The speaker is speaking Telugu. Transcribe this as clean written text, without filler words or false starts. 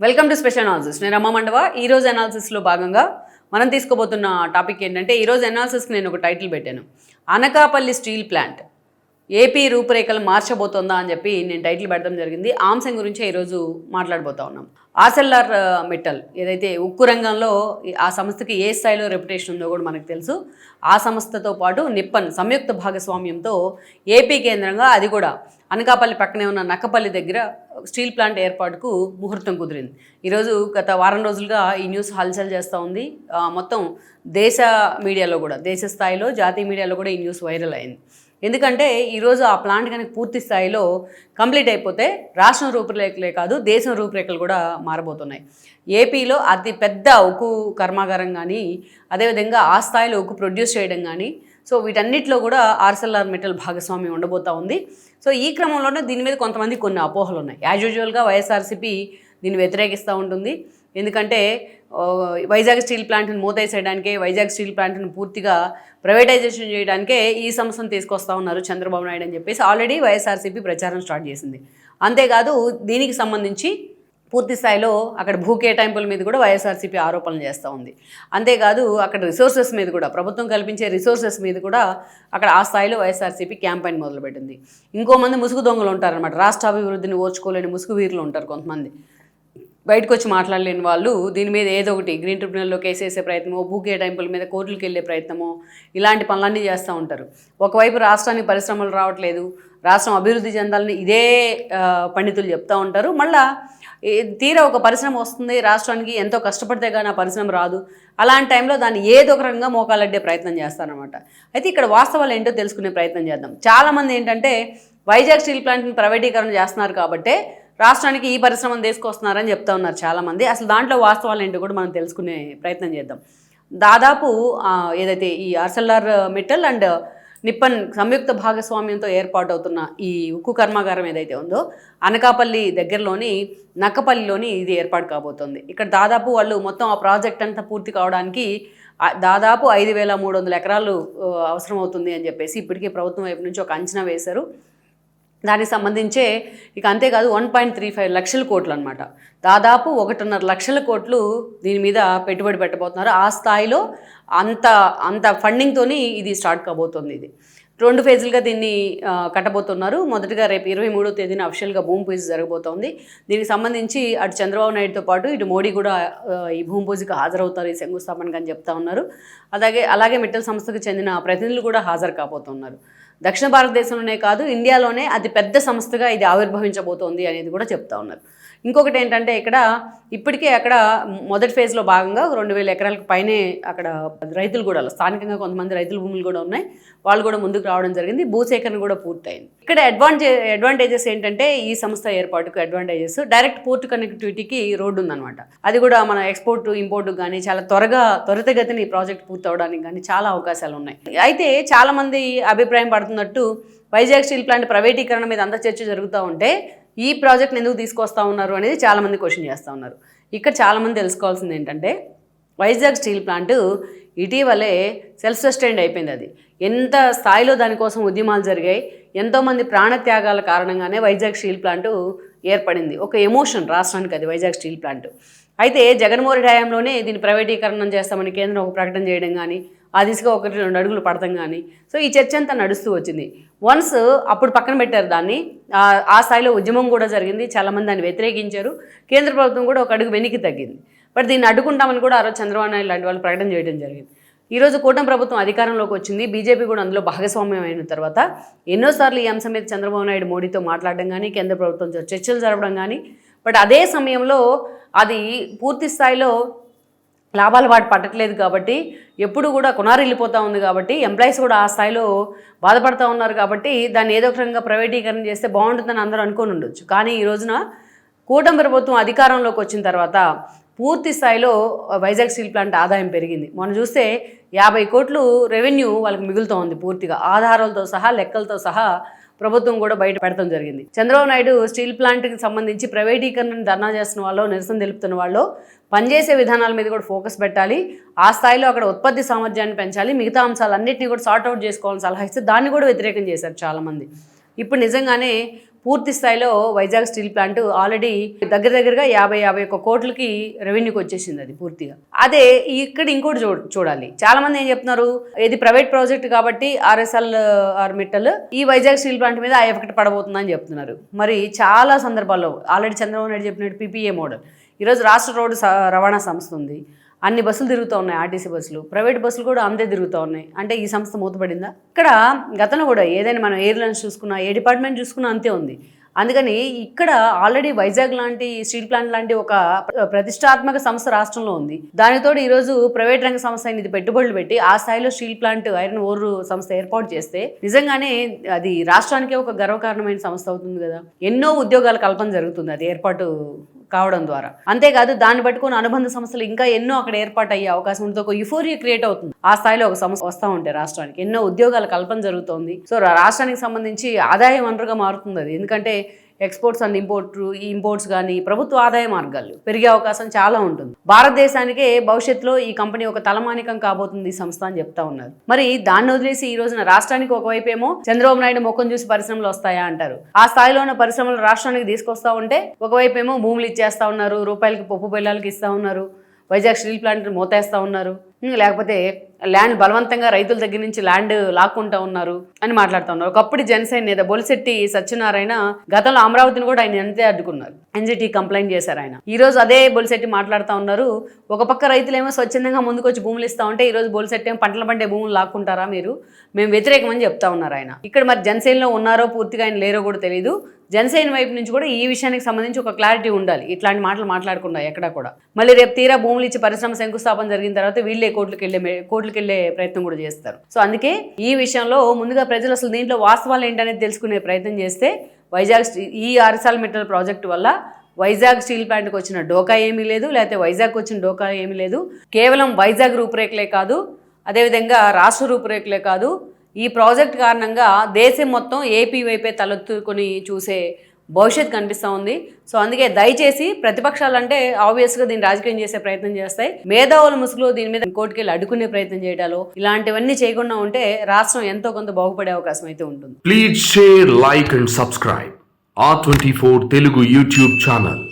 Welcome to special analysis. నేను రమ్మ మండవ. ఈరోజు అనాలిసిస్లో భాగంగా మనం తీసుకోబోతున్న టాపిక్ ఏంటంటే, ఈరోజు అనాలిసిస్కి నేను ఒక టైటిల్ పెట్టాను, అనకాపల్లి స్టీల్ ప్లాంట్ ఏపీ రూపురేఖలు మార్చబోతోందా అని చెప్పి నేను టైటిల్ పెట్టడం జరిగింది. ఆ అంశం గురించే ఈరోజు మాట్లాడబోతా ఉన్నాం. ఆర్సెల్ఆర్ మిట్టల్ ఏదైతే ఉక్కు రంగంలో ఆ సంస్థకి ఏ స్థాయిలో రెప్యుటేషన్ ఉందో కూడా మనకు తెలుసు. ఆ సంస్థతో పాటు నిప్పన్ సంయుక్త భాగస్వామ్యంతో ఏపీ కేంద్రంగా అది కూడా అనకాపల్లి పక్కనే ఉన్న నక్కపల్లి దగ్గర స్టీల్ ప్లాంట్ ఏర్పాటుకు ముహూర్తం కుదిరింది. ఈరోజు గత వారం రోజులుగా ఈ న్యూస్ హల్చల్ చేస్తూ ఉంది. మొత్తం దేశ మీడియాలో కూడా, దేశ స్థాయిలో జాతీయ మీడియాలో కూడా ఈ న్యూస్ వైరల్ అయింది. ఎందుకంటే ఈరోజు ఆ ప్లాంట్ కనుక పూర్తి స్థాయిలో కంప్లీట్ అయిపోతే రాష్ట్రం రూపురేఖలే కాదు, దేశం రూపురేఖలు కూడా మారబోతున్నాయి. ఏపీలో అతి పెద్ద ఉక్కు కర్మాగారం కానీ, అదేవిధంగా ఆ స్థాయిలో ఉక్కు ప్రొడ్యూస్ చేయడం కానీ, సో వీటన్నిటిలో కూడా ఆర్సెల్ఆర్ మిట్టల్ భాగస్వామ్యం ఉండబోతూ ఉంది. సో ఈ క్రమంలోనే దీని మీద కొంతమంది కొన్ని అపోహలు ఉన్నాయి. యాజ్ యూజువల్గా వైఎస్ఆర్సీపీ దీన్ని వ్యతిరేకిస్తూ ఉంటుంది. ఎందుకంటే వైజాగ్ స్టీల్ ప్లాంట్ని మూతేసేయడానికే, వైజాగ్ స్టీల్ ప్లాంట్ని పూర్తిగా ప్రైవేటైజేషన్ చేయడానికే ఈ సంస్థను తీసుకొస్తా ఉన్నారు చంద్రబాబు నాయుడు అని చెప్పేసి ఆల్రెడీ వైఎస్ఆర్సీపీ ప్రచారం స్టార్ట్ చేసింది. అంతేకాదు దీనికి సంబంధించి పూర్తి స్థాయిలో అక్కడ భూ కేటాయింపుల మీద కూడా వైఎస్ఆర్సీపీ ఆరోపణలు చేస్తూ ఉంది. అంతేకాదు అక్కడ రిసోర్సెస్ మీద కూడా, ప్రభుత్వం కల్పించే రిసోర్సెస్ మీద కూడా అక్కడ ఆ స్థాయిలో వైఎస్ఆర్సీపీ క్యాంపెయిన్ మొదలుపెట్టింది. ఇంకో మంది ముసుగు దొంగలు ఉంటారనమాట. రాష్ట్ర అభివృద్ధిని ఓర్చుకోలేని ముసుగు వీరులు ఉంటారు కొంతమంది, బయటకు వచ్చి మాట్లాడలేని వాళ్ళు. దీని మీద ఏదో ఒకటి గ్రీన్ ట్రిబ్యునల్లో కేసు వేసే ప్రయత్నమో, భూ కేటాయింపుల మీద కోర్టులకు వెళ్ళే ప్రయత్నమో, ఇలాంటి పనులన్నీ చేస్తూ ఉంటారు. ఒకవైపు రాష్ట్రానికి పరిశ్రమలు రావట్లేదు, రాష్ట్రం అభివృద్ధి చెందాలని ఇదే పండితులు చెప్తూ ఉంటారు. మళ్ళీ తీరా ఒక పరిశ్రమ వస్తుంది రాష్ట్రానికి, ఎంతో కష్టపడితే కానీ ఆ పరిశ్రమ రాదు. అలాంటి టైంలో దాన్ని ఏదో ఒక రకంగా మోకాలడ్డే ప్రయత్నం చేస్తారనమాట. అయితే ఇక్కడ వాస్తవాలు ఏంటో తెలుసుకునే ప్రయత్నం చేద్దాం. చాలామంది ఏంటంటే వైజాగ్ స్టీల్ ప్లాంట్ని ప్రైవేటీకరణ చేస్తున్నారు కాబట్టే రాష్ట్రానికి ఈ పరిశ్రమను తీసుకొస్తున్నారని చెప్తా ఉన్నారు చాలామంది. అసలు దాంట్లో వాస్తవాలు ఏంటో కూడా మనం తెలుసుకునే ప్రయత్నం చేద్దాం. దాదాపు ఏదైతే ఈ ఆర్సెల్ఆర్ మిట్టల్ అండ్ నిప్పన్ సంయుక్త భాగస్వామ్యంతో ఏర్పాటవుతున్న ఈ ఉక్కు కర్మాగారం ఏదైతే ఉందో అనకాపల్లి దగ్గరలోని నక్కపల్లిలోని ఇది ఏర్పాటు కాబోతోంది. ఇక్కడ దాదాపు వాళ్ళు మొత్తం ఆ ప్రాజెక్ట్ అంతా పూర్తి కావడానికి దాదాపు 5,300 ఎకరాలు అవసరం అవుతుంది అని చెప్పేసి ఇప్పటికీ ప్రభుత్వం వైపు నుంచి ఒక అంచనా వేశారు. దానికి సంబంధించే ఇక అంతేకాదు 1.35 లక్షల కోట్లు అనమాట, దాదాపు 1.5 లక్షల కోట్లు దీని మీద పెట్టుబడి పెట్టబోతున్నారు. ఆ స్థాయిలో అంత ఫండింగ్తోని ఇది స్టార్ట్ కాబోతుంది. ఇది 2 ఫేజులుగా దీన్ని కట్టబోతున్నారు. మొదటగా రేపు 23వ తేదీన అఫిషియల్గా భూమి పూజ జరగబోతోంది. దీనికి సంబంధించి అటు చంద్రబాబు నాయుడుతో పాటు ఇటు మోడీ కూడా ఈ భూమి పూజకు హాజరవుతారు, ఈ శంకుస్థాపనకు అని చెప్తా ఉన్నారు. అలాగే మిట్టల్ సంస్థకు చెందిన ప్రతినిధులు కూడా హాజరు కాబోతున్నారు. దక్షిణ భారతదేశంలోనే కాదు, ఇండియాలోనే అతి పెద్ద సంస్థగా ఇది ఆవిర్భవించబోతోంది అనేది కూడా చెప్తా ఉన్నారు. ఇంకొకటి ఏంటంటే ఇక్కడ ఇప్పటికే అక్కడ మొదటి ఫేజ్లో భాగంగా 2,000 ఎకరాలకు పైనే అక్కడ రైతులు కూడా, స్థానికంగా కొంతమంది రైతుల భూములు కూడా ఉన్నాయి, వాళ్ళు కూడా ముందుకు రావడం జరిగింది. భూసేకరణ కూడా పూర్తయింది. ఇక్కడ అడ్వాంటేజెస్ ఏంటంటే ఈ సంస్థ ఏర్పాటుకు అడ్వాంటేజెస్, డైరెక్ట్ పోర్ట్ కనెక్టివిటీకి రోడ్డు ఉందన్నమాట. అది కూడా మన ఎక్స్పోర్ట్ ఇంపోర్ట్ కానీ చాలా త్వరితగతిని ఈ ప్రాజెక్ట్ పూర్తి అవడానికి కానీ చాలా అవకాశాలు ఉన్నాయి. అయితే చాలామంది అభిప్రాయం పడుతున్నట్టు వైజాగ్ స్టీల్ ప్లాంట్ ప్రైవేటీకరణ మీద అంత చర్చ జరుగుతూ ఉంటే ఈ ప్రాజెక్ట్ని ఎందుకు తీసుకొస్తా ఉన్నారు అనేది చాలామంది క్వశ్చన్ చేస్తూ ఉన్నారు. ఇక్కడ చాలామంది తెలుసుకోవాల్సింది ఏంటంటే వైజాగ్ స్టీల్ ప్లాంట్ ఇటీవలే సెల్ఫ్ సస్టైన్డ్ అయిపోయింది. అది ఎంత స్థాయిలో దానికోసం ఉద్యమాలు జరిగాయి, ఎంతోమంది ప్రాణత్యాగాల కారణంగానే వైజాగ్ స్టీల్ ప్లాంట్ ఏర్పడింది. ఒక ఎమోషన్ రాష్ట్రానికి అది వైజాగ్ స్టీల్ ప్లాంట్. అయితే జగన్మోహన్ రెడ్డి హయాంలోనే దీన్ని ప్రైవేటీకరణ చేస్తామని కేంద్రం ఒక ప్రకటన చేయడం కానీ, ఆ దిశగా 1-2 అడుగులు పడతాం కానీ, సో ఈ చర్చ అంతా నడుస్తూ వచ్చింది. వన్స్ అప్పుడు పక్కన పెట్టారు దాన్ని, ఆ స్థాయిలో ఉద్యమం కూడా జరిగింది, చాలామంది దాన్ని వ్యతిరేకించారు. కేంద్ర ప్రభుత్వం కూడా ఒక అడుగు వెనక్కి తగ్గింది. బట్ దీన్ని అడ్డుకుంటామని కూడా ఆ రోజు చంద్రబాబు నాయుడు లాంటి వాళ్ళు ప్రకటన చేయడం జరిగింది. ఈరోజు కూటమి ప్రభుత్వం అధికారంలోకి వచ్చింది, బీజేపీ కూడా అందులో భాగస్వామ్యం అయిన తర్వాత ఎన్నోసార్లు ఈ అంశం మీద చంద్రబాబు నాయుడు మోడీతో మాట్లాడడం కానీ, కేంద్ర ప్రభుత్వంతో చర్చలు జరపడం కానీ, బట్ అదే సమయంలో అది పూర్తి స్థాయిలో లాభాలు వాటి పట్టట్లేదు కాబట్టి, ఎప్పుడు కూడా కొనారు వెళ్ళిపోతూ ఉంది కాబట్టి, ఎంప్లాయీస్ కూడా ఆ స్థాయిలో బాధపడుతూ ఉన్నారు కాబట్టి దాన్ని ఏదో ఒక రకంగా ప్రైవేటీకరణ చేస్తే బాగుంటుందని అందరూ అనుకొని ఉండొచ్చు. కానీ ఈ రోజున కూటమి ప్రభుత్వం అధికారంలోకి వచ్చిన తర్వాత పూర్తి స్థాయిలో వైజాగ్ స్టీల్ ప్లాంట్ ఆదాయం పెరిగింది. మనం చూస్తే 50 కోట్లు రెవెన్యూ వాళ్ళకి మిగులుతూ ఉంది. పూర్తిగా ఆధారాలతో సహా, లెక్కలతో సహా ప్రభుత్వం కూడా బయట పెడతాం జరిగింది. చంద్రబాబు నాయుడు స్టీల్ ప్లాంట్కి సంబంధించి ప్రైవేటీకరణను ధర్నా చేస్తున్న వాళ్ళు, నిరసన తెలుపుతున్న వాళ్ళు పనిచేసే విధానాల మీద కూడా ఫోకస్ పెట్టాలి, ఆ స్థాయిలో అక్కడ ఉత్పత్తి సామర్థ్యాన్ని పెంచాలి, మిగతా అంశాలన్నింటినీ కూడా సార్ట్అవుట్ చేసుకోవాలని సలహా ఇస్తే దాన్ని కూడా వ్యతిరేకం చేశారు చాలామంది. ఇప్పుడు నిజంగానే పూర్తి స్థాయిలో వైజాగ్ స్టీల్ ప్లాంట్ ఆల్రెడీ దగ్గరగా 51 కోట్లకి రెవెన్యూకి వచ్చేసింది అది పూర్తిగా. అదే ఇక్కడ ఇంకోటి చూడాలి. చాలా మంది ఏం చెప్తున్నారు, ఇది ప్రైవేట్ ప్రాజెక్ట్ కాబట్టి ఆర్మిట్టల్ ఈ వైజాగ్ స్టీల్ ప్లాంట్ మీద ఆ ఎఫెక్ట్ పడబోతుందని చెప్తున్నారు. మరి చాలా సందర్భాల్లో ఆల్రెడీ చంద్రబాబు నాయుడు చెప్పినట్టు PPA మోడల్, ఈరోజు రాష్ట్ర రోడ్డు రవాణా సంస్థ ఉంది, అన్ని బస్సులు తిరుగుతూ ఉన్నాయి, ఆర్టీసీ బస్సులు, ప్రైవేట్ బస్సులు కూడా అంతే తిరుగుతూ ఉన్నాయి. అంటే ఈ సంస్థ మూతపడిందా? ఇక్కడ గతంలో కూడా ఏదైనా మనం ఎయిర్లైన్స్ చూసుకున్నా, ఏ డిపార్ట్మెంట్ చూసుకున్నా అంతే ఉంది. అందుకని ఇక్కడ ఆల్రెడీ వైజాగ్ లాంటి స్టీల్ ప్లాంట్ లాంటి ఒక ప్రతిష్టాత్మక సంస్థ రాష్ట్రంలో ఉంది. దానితో ఈరోజు ప్రైవేట్ రంగ సంస్థ ఇది పెట్టుబడులు పెట్టి ఆ స్థాయిలో స్టీల్ ప్లాంట్ ఐరన్ ఓర్ సంస్థ ఏర్పాటు చేస్తే నిజంగానే అది రాష్ట్రానికే ఒక గర్వకారణమైన సంస్థ అవుతుంది కదా. ఎన్నో ఉద్యోగాల కల్పన జరుగుతుంది అది ఏర్పాటు కావడం ద్వారా. అంతేకాదు దాన్ని పట్టుకుని అనుబంధ సంస్థలు ఇంకా ఎన్నో అక్కడ ఏర్పాటు అయ్యే అవకాశం ఉంటుంది. ఒక యుఫోరియా క్రియేట్ అవుతుంది ఆ స్థాయిలో ఒక సంస్థ వస్తూ ఉంటే రాష్ట్రానికి ఎన్నో ఉద్యోగాల కల్పన జరుగుతోంది. సో రాష్ట్రానికి సంబంధించి ఆదాయ వనరుగా మారుతుంది అది. ఎందుకంటే ఎక్స్పోర్ట్స్ అండ్ ఇంపోర్ట్స్ కానీ ప్రభుత్వ ఆదాయ మార్గాలు పెరిగే అవకాశం చాలా ఉంటుంది. భారతదేశానికే భవిష్యత్తులో ఈ కంపెనీ ఒక తలమానికం కాబోతుంది ఈ సంస్థ అని చెప్తా ఉన్నారు. మరి దాన్ని వదిలేసి ఈ రోజున రాష్ట్రానికి ఒకవైపు ఏమో చంద్రబాబు నాయుడు ముఖం చూసి పరిశ్రమలు వస్తాయా అంటారు. ఆ స్థాయిలో ఉన్న పరిశ్రమలు రాష్ట్రానికి తీసుకొస్తా ఉంటే ఒకవైపు ఏమో భూములు ఇచ్చేస్తా ఉన్నారు, రూపాయలకి పప్పు బెల్లాలకి ఇస్తా ఉన్నారు, వైజాగ్ స్టీల్ ప్లాంట్ మోతేస్తా ఉన్నారు, లేకపోతే ల్యాండ్ బలవంతంగా రైతుల దగ్గర నుంచి ల్యాండ్ లాక్కుంటా ఉన్నారు అని మాట్లాడుతూ ఉన్నారు. ఒకప్పుడు జనసేన నేత బొలిశెట్టి సత్యనారాయణ గతంలో అమరావతిని కూడా ఆయన అంతే అడ్డుకున్నారు, ఎన్జిటి కంప్లైంట్ చేశారు ఆయన. ఈ రోజు అదే బొలిశెట్టి మాట్లాడుతూ ఉన్నారు, ఒక పక్క రైతులేమో స్వచ్ఛందంగా ముందుకు వచ్చి భూములు ఇస్తా ఉంటే ఈ రోజు బొలిశెట్టి ఏమో పంటల పండే భూములు లాక్కుంటారా మీరు, మేము వ్యతిరేకమని చెప్తా ఉన్నారు ఆయన. ఇక్కడ మరి జనసేనలో ఉన్నారో పూర్తిగా ఆయన లేరో కూడా తెలియదు. జనసేన వైపు నుంచి కూడా ఈ విషయానికి సంబంధించి ఒక క్లారిటీ ఉండాలి. ఇట్లాంటి మాటలు మాట్లాడకుండా ఎక్కడా కూడా. మళ్ళీ రేపు తీరా భూములు ఇచ్చి పరిశ్రమ శంకుస్థాపన జరిగిన తర్వాత వీళ్ళే కోర్టులకు వెళ్లే ప్రయత్నం కూడా చేస్తారు. సో అందుకే ఈ విషయంలో ముందుగా ప్రజలు అసలు దీంట్లో వాస్తవాలు ఏంటనేది తెలుసుకునే ప్రయత్నం చేస్తే ఈ ArcelorMittal ప్రాజెక్టు వల్ల వైజాగ్ స్టీల్ ప్లాంట్కి వచ్చిన డోకా ఏమీ లేదు, లేకపోతే వైజాగ్కి వచ్చిన డోకా ఏమీ లేదు. కేవలం వైజాగ్ రూపురేఖలే కాదు, అదేవిధంగా రాష్ట్ర రూపురేఖలే కాదు, ఈ ప్రాజెక్ట్ కారణంగా దేశం మొత్తం ఏపీ వైపే తలెత్తుకొని చూసే భవిష్యత్తు కనిపిస్తూ ఉంది. సో అందుకే దయచేసి ప్రతిపక్షాలు అంటే ఆబ్వియస్గా దీన్ని రాజకీయం చేసే ప్రయత్నం చేస్తాయి. మేధావుల ముసుగులో దీని మీద కోర్టుకెళ్ళి అడ్డుకునే ప్రయత్నం చేయడాలో ఇలాంటివన్నీ చేయకుండా ఉంటే రాష్ట్రం ఎంతో కొంత బాగుపడే అవకాశం అయితే ఉంటుంది. Please share, like and subscribe R24 Telugu YouTube channel.